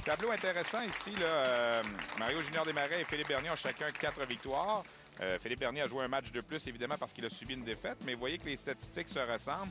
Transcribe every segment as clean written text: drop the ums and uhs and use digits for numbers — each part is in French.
Tableau intéressant ici. Là, Mario Junior Desmarais et Philippe Bernier ont chacun 4 victoires. Philippe Bernier a joué un match de plus, évidemment, parce qu'il a subi une défaite. Mais vous voyez que les statistiques se ressemblent.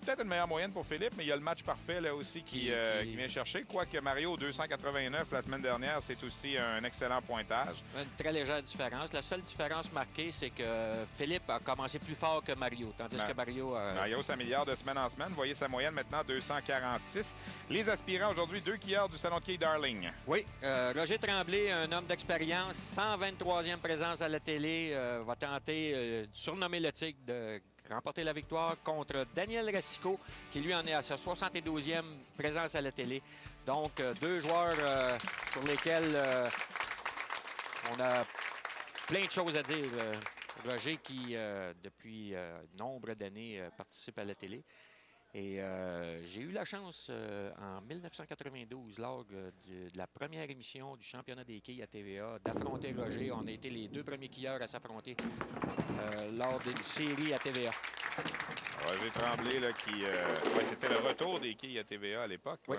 Peut-être une meilleure moyenne pour Philippe, mais il y a le match parfait là aussi qui vient chercher. Quoique Mario, 289 la semaine dernière, c'est aussi un excellent pointage. Une très légère différence. La seule différence marquée, c'est que Philippe a commencé plus fort que Mario, tandis que Mario... Mario s'améliore de semaine en semaine. Vous voyez sa moyenne maintenant, 246. Les aspirants aujourd'hui, 2 skieurs du Salon de quilles Darling. Oui, Roger Tremblay, un homme d'expérience, 123e présence à la télé, va tenter de surnommer le Tigre de remporter la victoire contre Daniel Racicot, qui lui en est à sa 72e présence à la télé. Donc, deux joueurs sur lesquels on a plein de choses à dire. Roger qui, depuis nombre d'années, participe à la télé. Et j'ai eu la chance, en 1992, lors de la première émission du championnat des quilles à TVA, d'affronter Roger. On a été les 2 premiers quilleurs à s'affronter lors d'une série à TVA. Roger Tremblay, là, qui... c'était le retour des quilles à TVA à l'époque. Oui,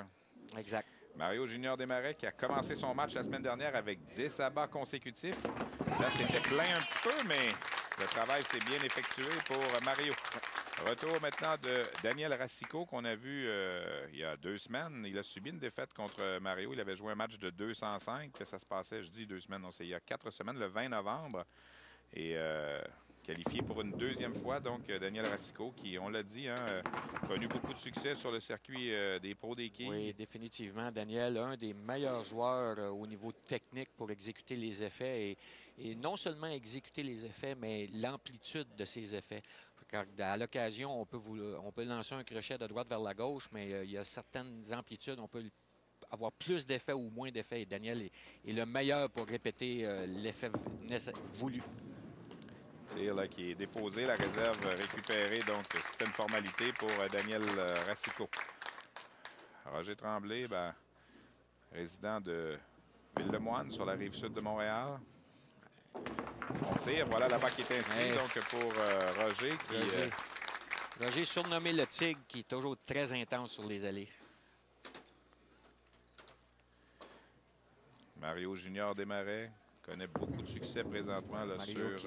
exact. Mario Junior Desmarais qui a commencé son match la semaine dernière avec 10 abats consécutifs. Là, c'était plein un petit peu, mais le travail s'est bien effectué pour Mario. Retour maintenant de Daniel Racicot qu'on a vu il y a 2 semaines. Il a subi une défaite contre Mario. Il avait joué un match de 205. Ça se passait, je dis 2 semaines, non, c'est il y a 4 semaines, le 20 novembre. Et qualifié pour une 2e fois, donc Daniel Racicot, qui, on l'a dit, a connu beaucoup de succès sur le circuit des pros des quilles. Oui, définitivement. Daniel, un des meilleurs joueurs au niveau technique pour exécuter les effets. Et non seulement exécuter les effets, mais l'amplitude de ces effets. Car à l'occasion, on peut lancer un crochet de droite vers la gauche, mais il y a certaines amplitudes, on peut avoir plus d'effets ou moins d'effets. Et Daniel est le meilleur pour répéter l'effet voulu. Tir là, qui est déposé, la réserve récupérée, donc c'est une formalité pour Daniel Racicot. Roger Tremblay, résident de Ville-le-Moine, sur la rive sud de Montréal. On tire, voilà là-bas qui est inscrit, donc pour Roger. Roger, surnommé le Tigre, qui est toujours très intense sur les allées. Mario Junior Desmarais connaît beaucoup de succès présentement là, sur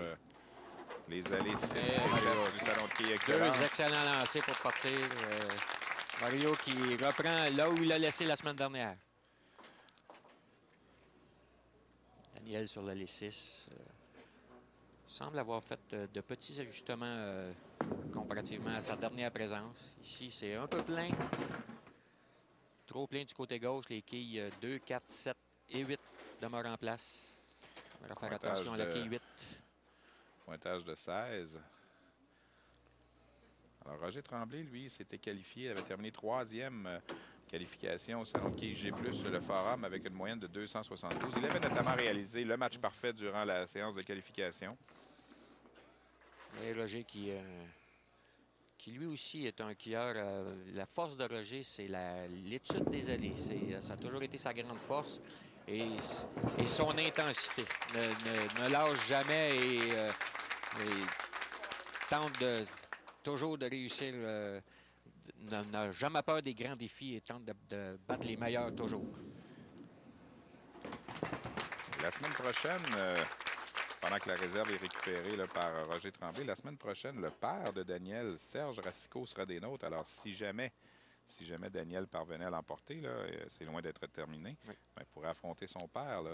les allées 6 et 7 du Salon de quilles Excellence. 2 excellents lancers pour partir. Mario qui reprend là où il a laissé la semaine dernière. Daniel sur l'allée 6. Semble avoir fait de petits ajustements comparativement à sa dernière présence. Ici, c'est un peu plein. Trop plein du côté gauche. Les quilles 2, 4, 7 et 8 demeurent en place. On va faire attention à la quille 8. Pointage de 16. Alors, Roger Tremblay, lui, s'était qualifié, il avait terminé 3e qualification au Salon de quilles G+, le Forum, avec une moyenne de 272. Il avait notamment réalisé le match parfait durant la séance de qualification. Et Roger qui lui aussi est un quilleur. La force de Roger, c'est l'étude des allées. Ça a toujours été sa grande force. Et son intensité. Ne lâche jamais et tente toujours de réussir. N'a jamais peur des grands défis et tente de battre les meilleurs toujours. La semaine prochaine, pendant que la réserve est récupérée là, par Roger Tremblay, la semaine prochaine, le père de Daniel, Serge Racicot, sera des nôtres. Alors, si jamais Daniel parvenait à l'emporter, c'est loin d'être terminé, oui. Il pourrait affronter son père là,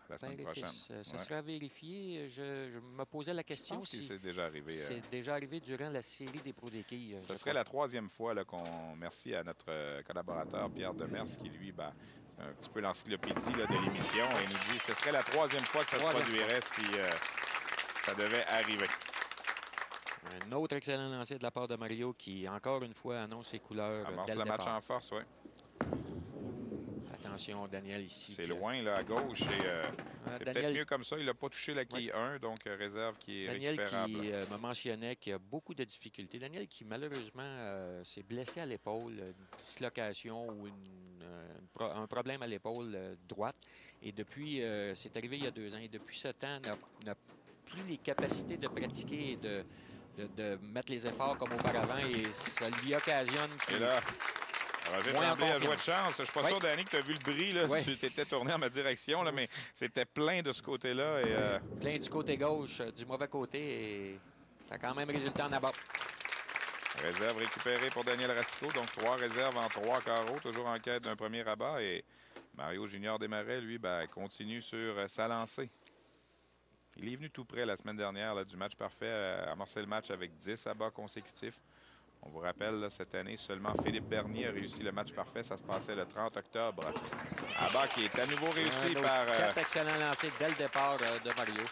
la semaine prochaine. Ça sera vérifié. Je me posais la question. Je pense si c'est déjà arrivé. C'est déjà arrivé durant la série des pros des quilles. Ce serait la 3e fois qu'on merci à notre collaborateur Pierre Demers qui, lui, un petit peu l'encyclopédie de l'émission et nous dit que ce serait la 3e fois que ça se produirait si ça devait arriver. Un autre excellent lancer de la part de Mario qui, encore une fois, annonce ses couleurs. Amorce dès le le match départ. En force, oui. Attention, Daniel, ici. C'est loin, là, à gauche. C'est peut-être mieux comme ça. Il n'a pas touché la quille 1, donc réserve qui est récupérable. Daniel qui me mentionnait qu'il a beaucoup de difficultés. Daniel qui, malheureusement, s'est blessé à l'épaule, une dislocation ou un problème à l'épaule droite. Et depuis, c'est arrivé il y a 2 ans. Et depuis ce temps, n'a plus les capacités de pratiquer et de mettre les efforts comme auparavant. Et ça lui occasionne... Et là, Roger moins en Tremblay a joué de confiance. chance. Je suis pas Oui. sûr, Danny, que tu as vu le bris. Là. Oui. Tu t'étais tourné en ma direction, là, mais c'était plein de ce côté-là. Et, Plein du côté gauche, du mauvais côté, et ça a quand même résulté en abat. réserve récupérée pour Daniel Racicot. Donc, 3 réserves en 3 carreaux, toujours en quête d'un premier abat. Et Mario Junior Desmarais, lui, continue sur sa lancée. Il est venu tout près la semaine dernière là, du match parfait, amorcer le match avec 10 abats consécutifs. On vous rappelle, là, cette année, seulement Philippe Bernier a réussi le match parfait. Ça se passait le 30 octobre. Abat qui est à nouveau réussi par... 4 excellents lancers dès le départ de Mario.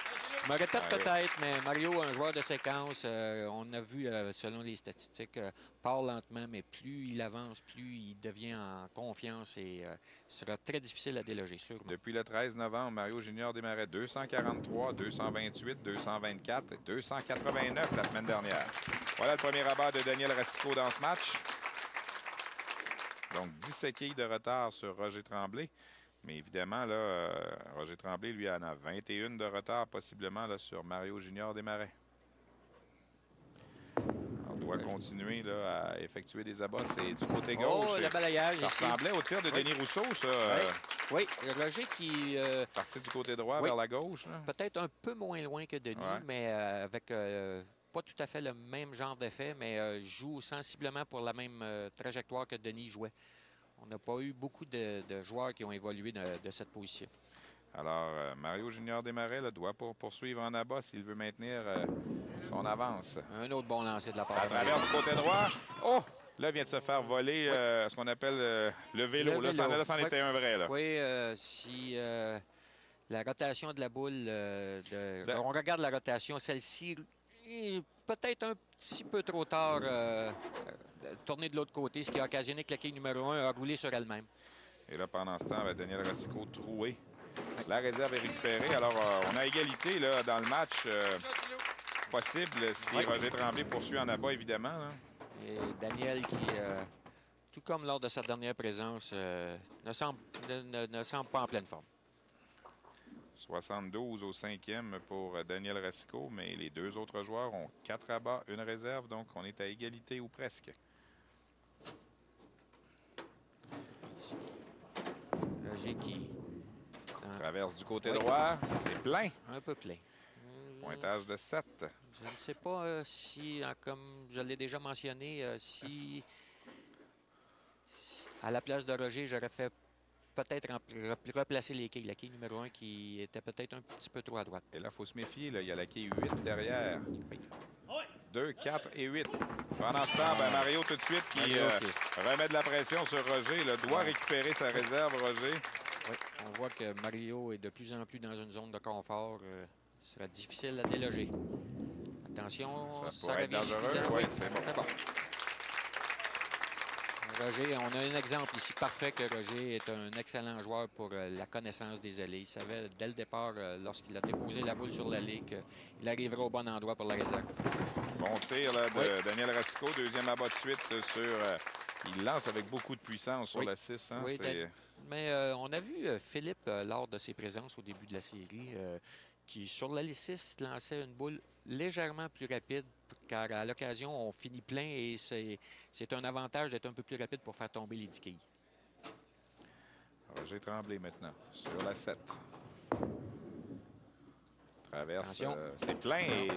Je me répète peut-être, mais Mario, un joueur de séquence, on a vu, selon les statistiques, part lentement, mais plus il avance, plus il devient en confiance et sera très difficile à déloger, sûrement. Depuis le 13 novembre, Mario Junior Desmarais, 243, 228, 224 et 289 la semaine dernière. Voilà le premier abat de Daniel Racicot dans ce match. Donc, 10 séquilles de retard sur Roger Tremblay. Mais évidemment, là, Roger Tremblay, lui, en a 21 de retard, possiblement, là, sur Mario Junior Desmarais. On doit continuer là, à effectuer des abats. C'est du côté gauche. Oh, le balayage ça ici. ressemblait au tir de Denis Rousseau, ça. Oui, Roger qui... Parti du côté droit vers la gauche. Peut-être un peu moins loin que Denis, mais avec pas tout à fait le même genre d'effet, mais joue sensiblement pour la même trajectoire que Denis jouait. On n'a pas eu beaucoup de joueurs qui ont évolué de cette position. Alors, Mario Junior Desmarais là, doit poursuivre en abat s'il veut maintenir son avance. Un autre bon lancer de la part à de travers du côté droit. Oh! Là, vient de se faire voler ce qu'on appelle le vélo. Là, c'en était un vrai. Là. Oui, si la rotation de la boule, on regarde la rotation, celle-ci est peut-être un petit peu trop tard tournée de l'autre côté, ce qui a occasionné que la quille numéro 1 a roulé sur elle-même. Et là, pendant ce temps, Daniel Racicot troué. La réserve est récupérée. Alors, on a égalité là, dans le match possible si Roger Tremblay poursuit en abat, évidemment. Là. Et Daniel qui, tout comme lors de sa dernière présence, ne semble pas en pleine forme. 72 au 5e pour Daniel Racicot, mais les deux autres joueurs ont 4 abats, une réserve, donc on est à égalité ou presque. Roger qui... Traverse du côté droit, c'est plein. Un peu plein. Pointage de 7. Je ne sais pas si, comme je l'ai déjà mentionné, si à la place de Roger, j'aurais fait peut-être replacer les quilles. La quille numéro 1 qui était peut-être un petit peu trop à droite. Et là, il faut se méfier. Là. Il y a la quille 8 derrière. Oui. 2, 4 et 8. Pendant ce temps, Mario tout de suite qui remet de la pression sur Roger. Là, doit récupérer sa réserve, Roger. Oui, on voit que Mario est de plus en plus dans une zone de confort. Ce sera difficile à déloger. Attention, ça pourrait être dangereux. Oui, c'est bon. Roger, on a un exemple ici parfait que Roger est un excellent joueur pour la connaissance des allées. Il savait dès le départ, lorsqu'il a déposé la boule sur l'allée, qu'il arriverait au bon endroit pour la réserve. Bon tir là, de Daniel Racicot. Deuxième abat de suite sur... il lance avec beaucoup de puissance sur la 6. Hein, mais on a vu Philippe, lors de ses présences au début de la série, qui, sur la 6, lançait une boule légèrement plus rapide, car à l'occasion, on finit plein et c'est un avantage d'être un peu plus rapide pour faire tomber les 10 quilles. Roger Tremblay maintenant, sur la 7. Traverse, c'est plein et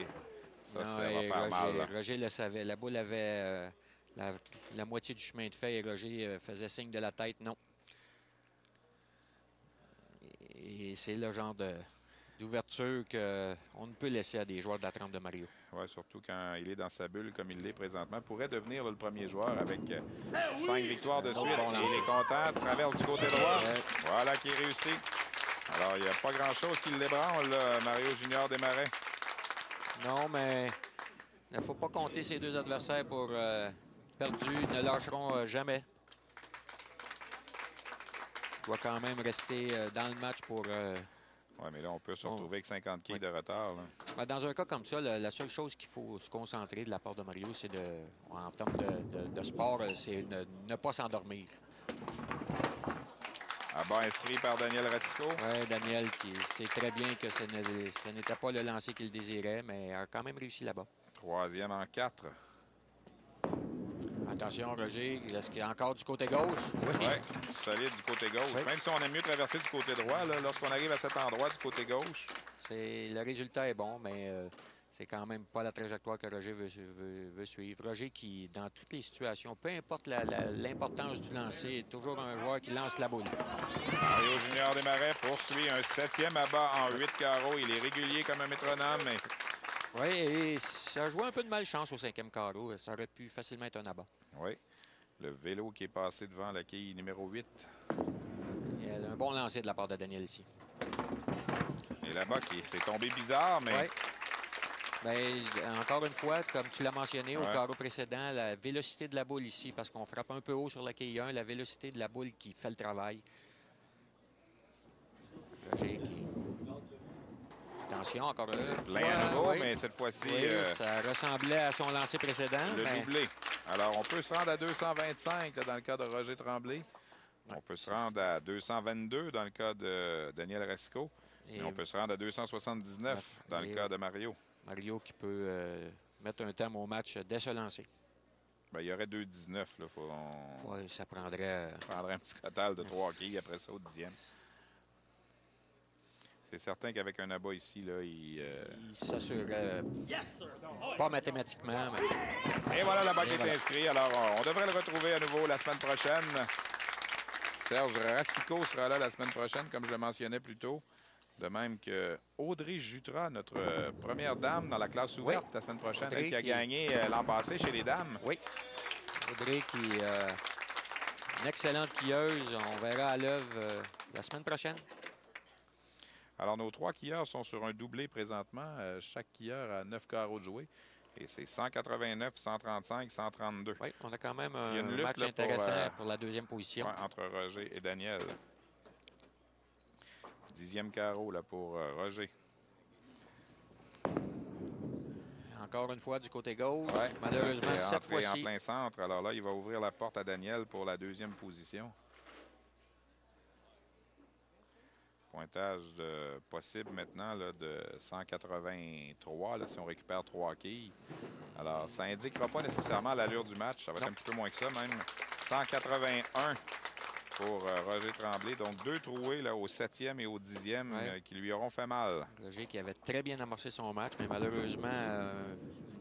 ça va faire mal. Roger le savait, la boule avait la moitié du chemin de fait et Roger faisait signe de la tête, non. Et c'est le genre d'ouverture qu'on ne peut laisser à des joueurs de la trempe de Mario. Oui, surtout quand il est dans sa bulle comme il l'est présentement. Pourrait devenir le premier joueur avec 5 victoires de suite. Il est content, traverse du côté droit. Voilà qui est réussi. Alors, il n'y a pas grand-chose qui l'ébranle, Mario Junior Desmarais. Non, mais il ne faut pas compter ces deux adversaires pour perdus. Ils ne lâcheront jamais. Il doit quand même rester dans le match pour... Oui, mais là, on peut se retrouver avec 50 quilles de retard. Là. Dans un cas comme ça, la seule chose qu'il faut se concentrer de la part de Mario, c'est en termes de sport, c'est ne pas s'endormir. Abat inscrit par Daniel Racicot. Oui, Daniel qui sait très bien que ce n'était pas le lancer qu'il désirait, mais a quand même réussi là-bas. 3e en 4. Attention, Roger, est-ce qu'il y a encore du côté gauche? Oui. Ouais, solide du côté gauche. Oui. Même si on aime mieux traverser du côté droit, lorsqu'on arrive à cet endroit du côté gauche. Le résultat est bon, mais c'est quand même pas la trajectoire que Roger veut suivre. Roger qui, dans toutes les situations, peu importe l'importance du lancer, est toujours un joueur qui lance la boule. Mario Junior Desmarais poursuit un 7e abat en 8 carreaux. Il est régulier comme un métronome, mais... Oui, et ça a joué un peu de malchance au 5e carreau. Ça aurait pu facilement être un abat. Oui. Le vélo qui est passé devant la quille numéro 8. Il y a un bon lancer de la part de Daniel ici. Et là-bas, c'est tombé bizarre, mais... Oui. Bien, encore une fois, comme tu l'as mentionné au carreau précédent, la vélocité de la boule ici, parce qu'on frappe un peu haut sur la quille 1, la vélocité de la boule qui fait le travail. Roger qui... Attention, encore là. Plein à nouveau, mais cette fois-ci... ça ressemblait à son lancer précédent. Le doublé. Alors, on peut se rendre à 225 là, dans le cas de Roger Tremblay. On peut se rendre à 222 dans le cas de Daniel Racicot. Et on peut se rendre à 279 dans le cas de Mario. Mario qui peut mettre un terme au match dès ce lancer. Bien, il y aurait 2,19. Oui, ça prendrait... un petit total de 3 quilles après ça au 10e. C'est certain qu'avec un abat ici, là, il s'assurerait, pas mathématiquement. Mais... Et voilà, la bague est inscrite. Alors, on devrait le retrouver à nouveau la semaine prochaine. Serge Racicot sera là la semaine prochaine, comme je le mentionnais plus tôt. De même que Audrey Jutras, notre première dame dans la classe ouverte la semaine prochaine, Audrey elle qui a gagné l'an passé chez les dames. Oui. Audrey qui est une excellente quilleuse. On verra à l'œuvre la semaine prochaine. Alors, nos 3 quilleurs sont sur un doublé présentement. Chaque quilleur a 9 carreaux de jouer. Et c'est 189, 135, 132. Oui, on a quand même un match intéressant pour la 2e position. Ouais, entre Roger et Daniel. 10e carreau là, pour Roger. Encore une fois du côté gauche. Ouais, malheureusement, cette fois-ci. En plein centre. Alors là, il va ouvrir la porte à Daniel pour la 2e position. Pointage possible maintenant là, de 183 là, si on récupère 3 quilles. Alors, ça n'indiquera pas nécessairement l'allure du match. Ça va être un petit peu moins que ça même. 181 pour Roger Tremblay. Donc, 2 troués là, au 7e et au 10e qui lui auront fait mal. Roger qui avait très bien amorcé son match, mais malheureusement,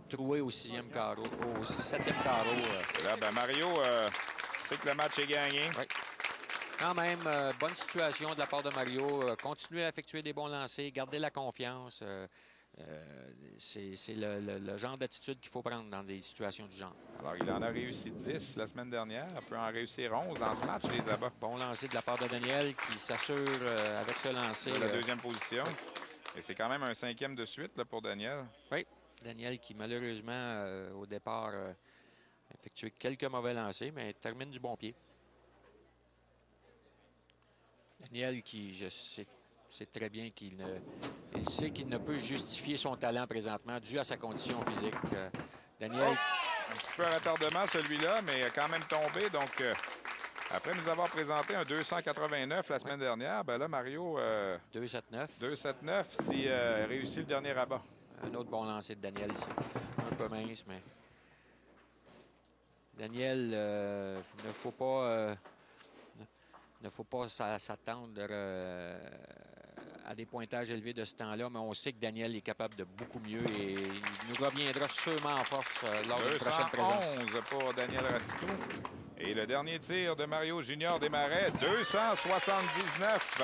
troué au 6e carreau, au 7e carreau. Là, ben, Mario sait que le match est gagné. Oui. Quand même, bonne situation de la part de Mario. Continuer à effectuer des bons lancers, garder la confiance. C'est le genre d'attitude qu'il faut prendre dans des situations du genre. Alors, il en a réussi 10 la semaine dernière. Il peut en réussir 11 dans ce match, les abats. Bon lancer de la part de Daniel qui s'assure avec ce lancer. De la 2e position. Et c'est quand même un 5e de suite là, pour Daniel. Oui, Daniel qui, malheureusement, au départ, a effectué quelques mauvais lancers, mais termine du bon pied. Daniel qui, je sais très bien qu'il sait qu'il ne peut justifier son talent présentement dû à sa condition physique. Daniel... Un petit peu à retardement celui-là, mais il a quand même tombé. Donc, après nous avoir présenté un 289 la semaine dernière, ben là, Mario... 2,79. 2,79 s'il réussit le dernier rabat. Un autre bon lancer de Daniel ici. Un peu mince, mais... Daniel, ne faut pas... Il ne faut pas s'attendre à des pointages élevés de ce temps-là, mais on sait que Daniel est capable de beaucoup mieux et il nous reviendra sûrement en force lors de la prochaine présence. 211 pour Daniel Racicot. Et le dernier tir de Mario Junior Desmarais, 279.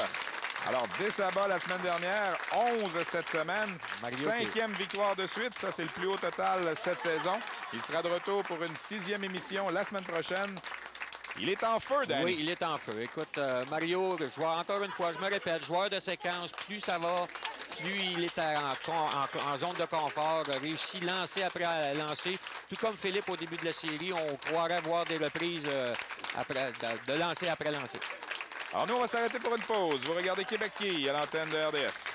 Alors, 10 abats la semaine dernière, 11 cette semaine. Mario 5e victoire de suite. Ça, c'est le plus haut total cette saison. Il sera de retour pour une 6e émission la semaine prochaine. Il est en feu, Danny. Oui, il est en feu. Écoute, Mario, joueur, encore une fois, je me répète, joueur de séquence, plus ça va, plus il est en zone de confort, réussit lancer après lancer. Tout comme Philippe au début de la série, on croirait voir des reprises de lancer après lancer. Alors nous, on va s'arrêter pour une pause. Vous regardez Québec qui à l'antenne de RDS.